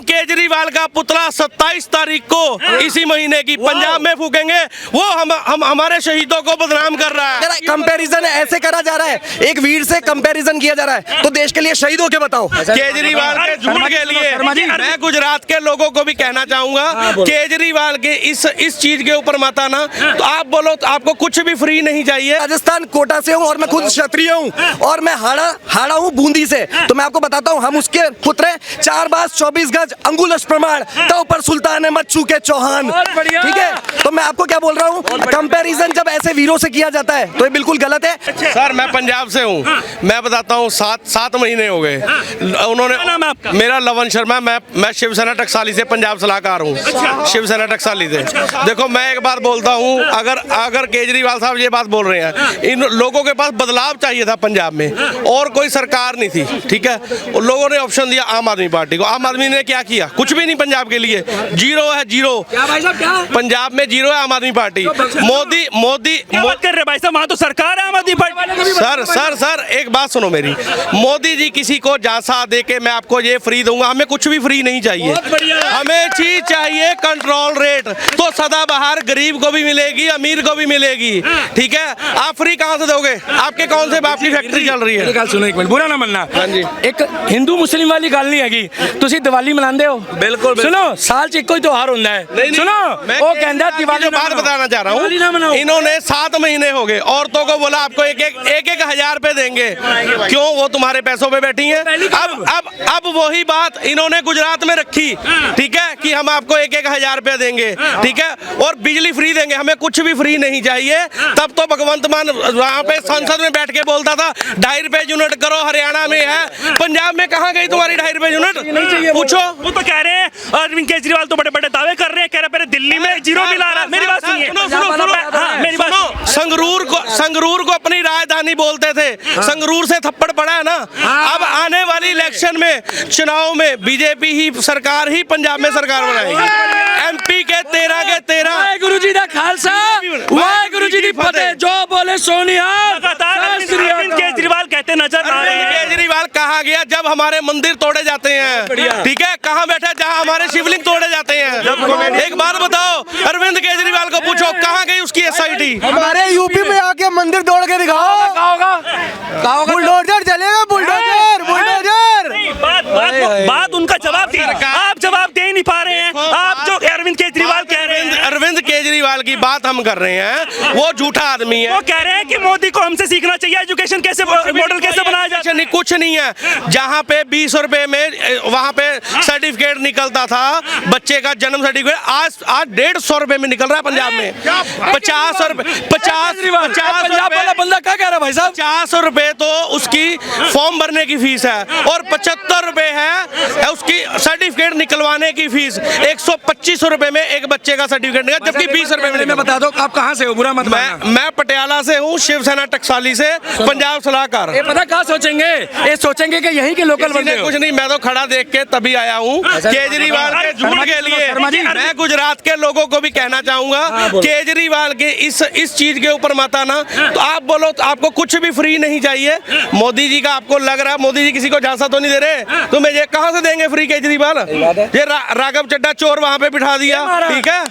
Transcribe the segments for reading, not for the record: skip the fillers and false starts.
केजरीवाल का पुतला 27 तारीख को इसी महीने की पंजाब में फूकेंगे। वो हम हमारे शहीदों को बदनाम कर रहा है। कंपैरिजन ऐसे करा जा रहा है, एक वीर से कंपैरिजन किया जा रहा है, तो देश के लिए शहीद हो के बताओ। केजरीवाल के झूठ के लिए मैं गुजरात के लोगों को भी कहना चाहूंगा, केजरीवाल के इस चीज के ऊपर मत आना। तो आप बोलो तो आपको कुछ भी फ्री नहीं चाहिए। राजस्थान कोटा से हूँ और मैं खुद क्षत्रिय हूँ और मैं हाड़ा हूँ बूंदी से। तो मैं आपको बताता हूँ, हम उसके पुत्र हैं। 4 बास 24 गज अंगुलश प्रमाण तो पर सुल्तान अहमद चूके चौहान। ठीक है, तो मैं आपको क्या बोल रहा हूँ, कंपैरिजन जब ऐसे वीरों से किया जाता है तो ये बिल्कुल गलत है। सर मैं पंजाब से हूँ, मैं बताता हूँ 7 महीने हो गए उन्होंने। मेरा लवन शर्मा, मैं शिवसेना टकसाली से पंजाब सलाहकार हूँ, शिवसेना टकसाली से। देखो मैं एक बात बोलता हूँ, अगर केजरीवाल साहब ये बात बोल रहे हैं, इन लोगों के पास बदलाव चाहिए था पंजाब में, और कोई सरकार नहीं थी। ठीक है, उन लोगों ने ऑप्शन दिया आम आदमी पार्टी को। आम आदमी ने क्या किया? कुछ भी नहीं पंजाब के लिए, जीरो है, जीरो। क्या भाई साहब, क्या पंजाब में जीरो है आम आदमी पार्टी। मोदी कर रहे भाई साहब, वहाँ तो सरकार है आम आदमी पार्टी। सर एक बात सुनो मेरी। मोदी जी किसी को झांसा दे के मैं आपको ये फ्री दूंगा, हमें कुछ भी फ्री नहीं चाहिए। हमें चीज चाहिए कंट्रोल रेट, तो सदाबहार गरीब को भी मिलेगी, अमीर को भी मिलेगी। ठीक है, आप फ्री कहाँ से दोगे? आपके कौन से बाप की फैक्ट्री चल रही है? सुनो एक मिनट, बुरा ना मनना। हाँ जी। एक हिंदू मुस्लिम वाली गल नहीं हैगी। तुसी दिवाली मनाते हो, बिल्कुल। सुनो साल च इको ही त्योहार होता है। सुनो वो कहता दिवाली बात बताना चाह रहा हूँ, इन्होंने 7 महीने हो गए औरतों को बोला आपको एक 1000 रुपए देंगे। क्यों? वो तुम्हारे पैसों पे बैठी है। अब वही बात इन्होंने गुजरात में रखी। ठीक है, कि हम आपको एक 1000 रुपए देंगे। ठीक है, और बिजली फ्री देंगे। हमें कुछ भी फ्री नहीं चाहिए। तब तो भगवंत मान वहाँ पे संसद में बैठ के बोलता था 2.5 रुपए यूनिट करो, हरियाणा में है। पंजाब में कहाँ गई तुम्हारी 2.5 रुपए यूनिट? पूछो। वो तो कह रहे हैं अरविंद केजरीवाल तो बड़े बड़े दावे कर रहे हैं, कह रहे पहले दिल्ली में जीरो बिल आ रहा है। मेरी बात सुनिए, मेरी बात। संगरूर को अपनी राजधानी बोलते थे, संगरूर से थप्पड़ पड़ा है ना। अब आने वाली इलेक्शन में, चुनाव में बीजेपी ही सरकार ही पंजाब में सरकार बनाएगी। एमपी के 13 के 13। गुरु जी का खालसा, वाहेगुरु जी की फतेह। जो बोले सोनिया। अरविंद केजरीवाल कहते नजर आ रहे हैं। केजरीवाल कहाँ गया जब हमारे मंदिर तोड़े जाते हैं? ठीक है, कहाँ बैठा जहाँ हमारे शिवलिंग तोड़े जाते हैं? एक बात बताओ, अरविंद केजरीवाल को पूछो कहाँ गई उसकी एसआईटी? हमारे यूपी में आके मंदिर तोड़ के दिखाओ। बुलडोजर चलेगा, बुलडोजर। बात उनका जवाब दिया, आप जवाब दे ही नहीं पा रहे हैं। आप जो अरविंद केजरीवाल कह रहे हैं, अरविंद केजरीवाल की बात हम कर रहे हैं, वो झूठा आदमी है। वो कह रहे हैं कि मोदी को हमसे सीखना चाहिए, एजुकेशन कैसे मॉडल कैसे बनाया जाता है। कुछ नहीं है, जहाँ पे 20 रुपए में वहाँ पे सर्टिफिकेट निकलता था बच्चे का जन्म सर्टिफिकेट, आज 150 रुपए में निकल रहा है पंजाब में। 50 रुपए, 50 बंदा क्या कह रहा है भाई साहब? 50 रुपए तो उसकी फॉर्म भरने की फीस है, और 75 रुपए है उसकी सर्टिफिकेट निकलवाने की फीस। 125 रुपए में एक बच्चे का सर्टिफिकेट निकला, जबकि 20 रुपए में। बता दो आप कहाँ से हो, बुरा मत मानना। मैं पटियाला से हूँ, शिवसेना टकसाली से, पंजाब सलाहकार। पता क्या सोचेंगे? ये सोचेंगे कि यहीं के लोकल बंदे हो। कुछ नहीं, मैं तो खड़ा देख के तभी आया हूँ। केजरीवाल के झूठ के लिए मैं गुजरात के लोगों को भी कहना चाहूंगा, केजरीवाल के इस चीज के ऊपर मत आना। तो आप बोलो तो आपको कुछ भी फ्री नहीं चाहिए। मोदी जी का आपको लग रहा है मोदी जी किसी को झांसा तो नहीं दे रहे, तुम्हें ये कहाँ से देंगे फ्री केजरीवाल? ये राघव चड्ढा चोर वहाँ पे बिठा दिया। ठीक है,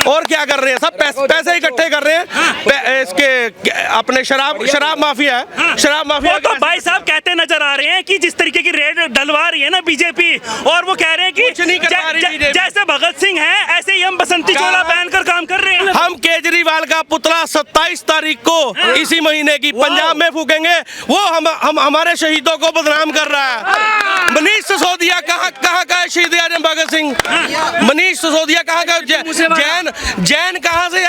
और क्या कर रहे हैं? सब पैसे इकट्ठे कर रहे हैं। इसके अपने शराब माफिया है, शराब माफिया। तो भाई साहब कहते नजर आ रहे हैं कि जिस तरीके की रेड डलवा रही है ना बीजेपी, और वो कह रहे हैं कि जैसे भगत सिंह है ऐसे ही हम बसंती चोला पहनकर काम कर रहे हैं। हम केजरीवाल का पुतला 27 तारीख को इसी महीने की पंजाब में फूकेंगे। वो हम हमारे शहीदों को बदनाम कर रहा है। मनीष सिसोदिया कहाँ का शहीद आजम भगत सिंह? मनीष सिसोदिया कहाँ का? जैन कहाँ से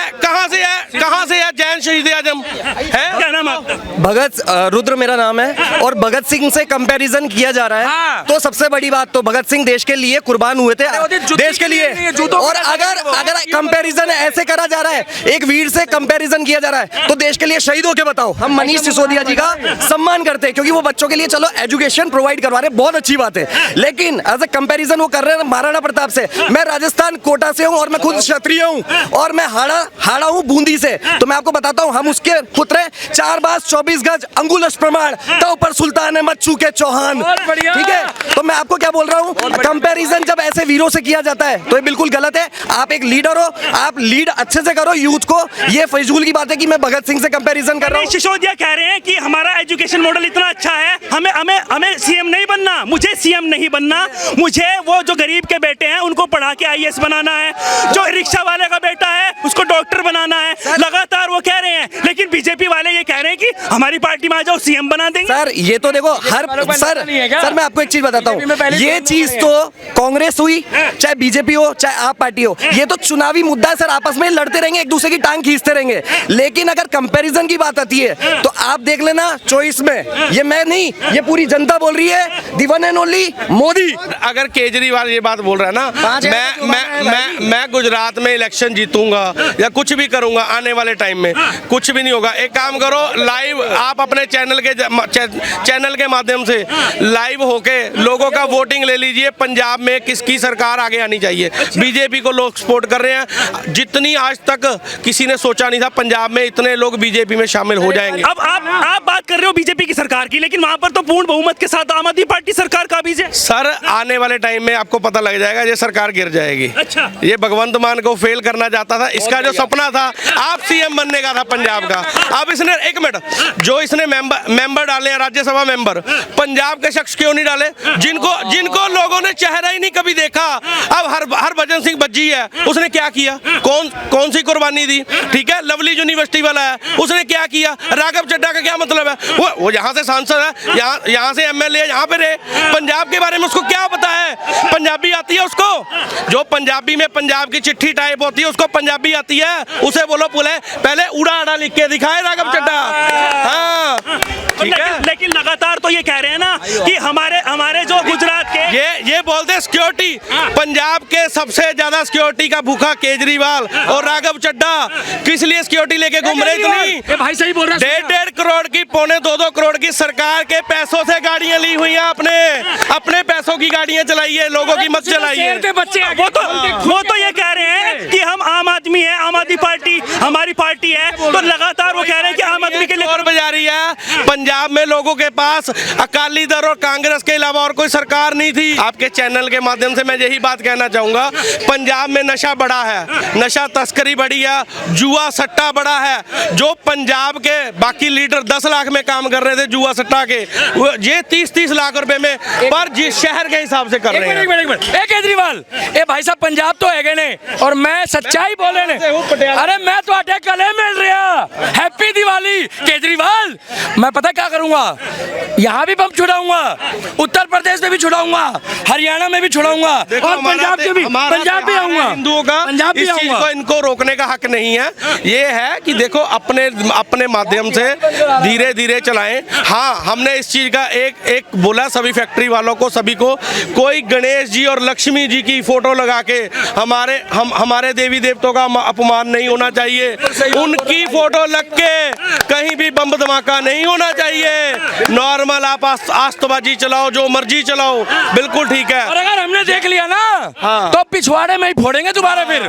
है जैन शहीद आजम है? क्या नाम आपका? भगत रुद्र मेरा नाम है, और भगत सिंह से कंपैरिजन किया जा रहा है। तो सबसे बड़ी बात तो भगत सिंह देश के लिए कुर्बान हुए थे, देश के लिए। और अगर कंपैरिजन ऐसे करा जा रहा है, एक वीर से कंपैरिजन किया जा रहा है, तो देश के लिए शहीद हो के बताओ। हम मनीष सिसोदिया जी का सम्मान करते हैं, क्योंकि वो बच्चों के लिए चलो एजुकेशन प्रोवाइड करवा रहे हैं, बहुत अच्छी बात है। लेकिन एज ए कंपैरिजन वो कर रहे हैं महाराणा प्रताप से। मैं राजस्थान कोटा से हूँ और मैं खुद क्षत्रिय हूँ, और मैं हाड़ा हूँ बूंदी से। तो मैं आपको बताता हूँ, हम उसके पुत्र हैं। 4 बास 24 24 गज अंगुलश प्रमाण तो पर सुल्तान अहमद चूके चौहान। ठीक है, तो मैं आपको क्या बोल रहा हूँ, कंपैरिजन जब ऐसे वीरों से किया जाता है तो ये बिल्कुल गलत है। आप एक लीडर हो, आप लीड अच्छे से करो यूथ को। ये फजूल की बात है कि मैं भगत सिंह से कंपैरिजन कर रहा हूँ। सिसोदिया कह रहे हैं कि हमारा एजुकेशन मॉडल इतना अच्छा है, हमें हमें हमें सीएम नहीं बनना, मुझे सीएम नहीं बनना, मुझे वो जो गरीब के बेटे हैं उनको पढ़ा के आईएएस बनाना है, जो रिक्शा वाले का बेटा है उसको डॉक्टर बनाना है। लगातार वो कह रहे हैं, लेकिन बीजेपी वाले ये कह रहे हैं कि हमारी पार्टी में आ जाओ सीएम बना देंगे। सर ये तो देखो हर सर मैं आपको एक चीज बताता हूँ, ये चीज तो कांग्रेस हुई चाहे बीजेपी हो चाहे आप पार्टी हो, ये तो चुनावी मुद्दा है सर। आपस में लड़ते रहेंगे, एक दूसरे की टांग खींचते रहेंगे। लेकिन अगर कंपैरिजन की बात आती है तो आप देख लेना चॉइस में, ये मैं नहीं, ये पूरी जनता बोल रही है, दी वन एंड ओनली मोदी। अगर केजरीवाल ये बात बोल रहा है ना, मैं गुजरात में इलेक्शन जीतूंगा या कुछ भी करूंगा आने वाले टाइम में, कुछ भी नहीं होगा। एक काम करो, लाइव आप अपने चैनल के माध्यम से लाइव होके लोगों का वोटिंग ले लीजिए। पंजाब में किसकी सरकार आगे आनी चाहिए? बीजेपी को लोग सपोर्ट कर रहे हैं, जितनी आज तक किसी ने सोचा नहीं था पंजाब में इतने लोग बीजेपी में शामिल हो जाएंगे। अब आप बात कर रहे हो बीजेपी की सरकार की, लेकिन वहां पर तो पूर्ण बहुमत के साथ आम आदमी पार्टी सरकार काबिज है। सर आने वाले टाइम में आपको पता लग जाएगा, ये सरकार गिर जाएगी। अच्छा, ये भगवंत मान को फेल करना चाहता था, इसका जो सपना था आप सीएम बनने का था पंजाब का। अब इसने एक मिनट, जो इसने मेंबर डाले हैं राज्यसभा मेंबर, पंजाब के शख्स क्यों नहीं डाले जिनको लोगों ने चेहरा ही नहीं कभी देखा? अब हरभजन सिंह बज्जी है, उसने क्या किया? कौन सी कुर्बानी दी? ठीक है, लवली यूनिवर्सिटी वाला है, उसने क्या किया? राघव चड्ढा का क्या मतलब है? वो यहाँ से सांसद है, यहाँ से एमएलए यहाँ पे रहे, पंजाब के बारे में उसको क्या पता है? पंजाबी आती है उसको? जो पंजाबी में पंजाब की चिट्ठी टाइप होती है उसको पंजाबी आती है? उसे बोलो पहले उड़ा आड़ा लिख के दिखाए राघव चड्ढा। हाँ ठीक है, लेकिन लगातार तो ये कह रहे हैं ना कि हमारे जो गुजरात के ये बोलते सिक्योरिटी, पंजाब के सबसे ज्यादा सिक्योरिटी का भूखा केजरीवाल और राघव चड्ढा किस लिए सिक्योरिटी लेके घूम रहे? इतनी भाई सही बोल रहा है, 1.5 करोड़ की 1.25-2 करोड़ की सरकार के पैसों से गाड़ियां ली हुई हैं आपने, अपने पैसों की गाड़ियां चलाइए, लोगों की मत चलाइए। वो तो ये कह रहे हैं कि हम आम आदमी है, आम आदमी पार्टी हमारी पार्टी है, तो लगातार वो कह रहे हैं कि आम आदमी के लिए और बजा रही है। पंजाब में लोगों के पास अकाली दल और कांग्रेस के अलावा और कोई सरकार नहीं थी। आपके चैनल के माध्यम से मैं यही बात कहना चाहूंगा, पंजाब में नशा बढ़ा है, नशा तस्करी बढ़ी है, जुआ सट्टा बढ़ा है। जो पंजाब के बाकी लीडर 10 लाख में काम कर रहे थे जुआ सट्टा के, ये 30-30 लाख रुपए में पर जिस शहर के हिसाब से कर रहे हैं। एक केजरीवाल ए भाई साहब पंजाब तो है ने और मैं सच्चाई बोले ने, अरे मैं तो आटे गले मिल रहा। हैप्पी दिवाली केजरीवाल। मैं पता क्या करूंगा, यहाँ भी बम छुड़ाऊंगा, उत्तर प्रदेश में भी छुड़ाऊंगा, हरियाणा में भी छुड़ाऊंगा और पंजाब के भी आऊंगा। हिंदुओं का पंजाब भी इस चीज को इनको रोकने का हक नहीं है। ये है कि देखो अपने माध्यम से धीरे धीरे चलाएं। हाँ, हमने इस चीज का एक बोला सभी फैक्ट्री वालों को, सभी को, कोई गणेश जी और लक्ष्मी जी की फोटो लगा के हमारे देवी देवताओं का अपमान नहीं होना चाहिए। उनकी फोटो लग के कहीं भी बम धमाका नहीं होना चाहिए। नॉर्मल आप आस्तबाजी चलाओ, जो मर्जी चलाओ, बिल्कुल ठीक है। और अगर हमने देख लिया ना तो पिछवाड़े में ही फोड़ेंगे दोबारा। फिर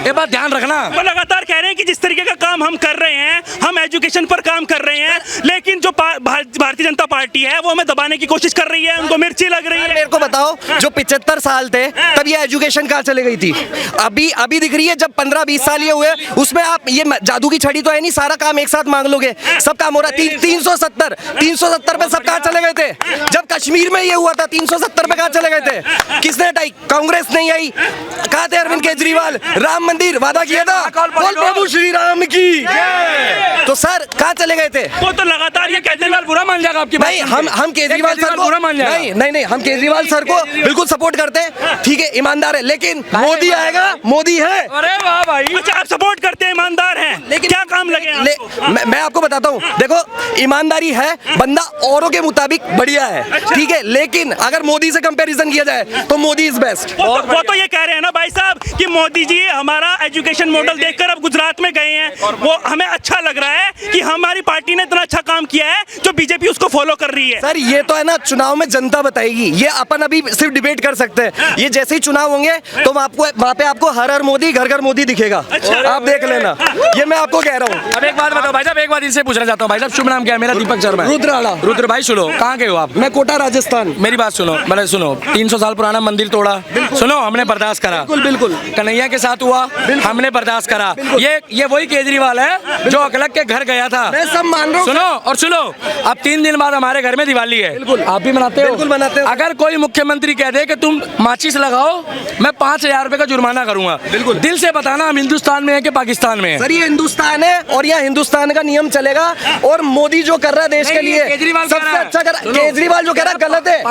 ये बात ध्यान रखना। वो लगातार कह रहे हैं कि जिस तरीके का काम हम कर रहे हैं, हम एजुकेशन पर काम कर रहे हैं, लेकिन जो भारतीय जनता पार्टी है वो हमें दबाने की कोशिश कर रही है, उनको मिर्ची लग रही है। मेरे को बताओ, जो 75 साल थे तब ये एजुकेशन कहाँ चले गई थी? अभी दिख रही है। जब 15-20 साल ये हुए, उसमें आप ये जादू की छड़ी तो है नहीं, सारा काम एक साथ मांग लोगे, सब काम हो रहा है। 370 पे सब कहाँ चले गए थे? जब कश्मीर में ये हुआ था 370 पे कहाँ चले गए थे? किसने हटाई? कांग्रेस नहीं आई। कहाँ थे अरविंद केजरीवाल? राम मंदिर वादा किया था, बोल प्रभु श्री राम की। तो सर कहाँ चले गए थे? वो तो लगातार ये केजरीवाल बुरा मान जाएगा आपकी। नहीं, हम केजरीवाल सर को बुरा मान जाएगा। नहीं, हम केजरीवाल सर को बिल्कुल सपोर्ट करते हैं, ठीक है, ईमानदार है, लेकिन मोदी आएगा, मोदी है। अरे वाह भाई, अच्छा आप सपोर्ट करते हैं, ईमानदार हैं, लेकिन क्या काम लगे आपको? मैं आपको बताता हूँ, देखो ईमानदारी है, बंदा औरों के मुताबिक बढ़िया है, ठीक है, लेकिन अगर मोदी से कंपैरिजन किया जाए तो मोदी इज बेस्ट। वो तो ये कह रहे हैं ना भाई साहब कि मोदी जी हमारा एजुकेशन मॉडल देखकर अब गुजरात में गए हैं, वो हमें अच्छा लग रहा है कि हमारी पार्टी ने इतना अच्छा काम किया है जो बीजेपी उसको फॉलो कर रही है। सर ये तो है ना, चुनाव में जनता बताएगी, ये अपन अभी सिर्फ डिबेट कर सकते हैं। ये जैसे ही चुनाव होंगे तो वहाँ पे आपको हर मोदी घर घर मोदी दिखेगा। आप देख लेना, ये मैं आपको कह रहा हूँ। अब एक बात बताओ भाई साहब, एक बात इनसे पूछना चाहता हूँ भाई साहब, शुभ नाम क्या है? मेरा दीपक शर्मा है। रुद्राला। रुद्र भाई सुनो, कहाँ के हो आप? मैं कोटा राजस्थान। मेरी बात सुनो, मैंने सुनो 300 साल पुराना मंदिर तोड़ा, सुनो हमने बर्दाश्त करा। बिल्कुल। कन्हैया के साथ हुआ, हमने बर्दाश्त करा। ये वही केजरीवाल है जो अकलक के घर गया था। मैं सब मान रहा हूँ। सुनो और सुनो, अब 3 दिन बाद हमारे घर में दिवाली है। आप भी मनाते हो? बिल्कुल मनाते हो। अगर कोई मुख्यमंत्री कह दे कि तुम माचिस लगाओ, मैं 5000 रुपए का जुर्माना करूंगा। बिल्कुल। दिल से बताना हम हिंदुस्तान में है कि पाकिस्तान में है? सर ये हिंदुस्तान है और यहाँ हिंदुस्तान का नियम चलेगा। और मोदी जो कर रहा है देश के लिए केजरीवाल सबसे अच्छा कर, केजरीवाल जो कह रहा है गलत है।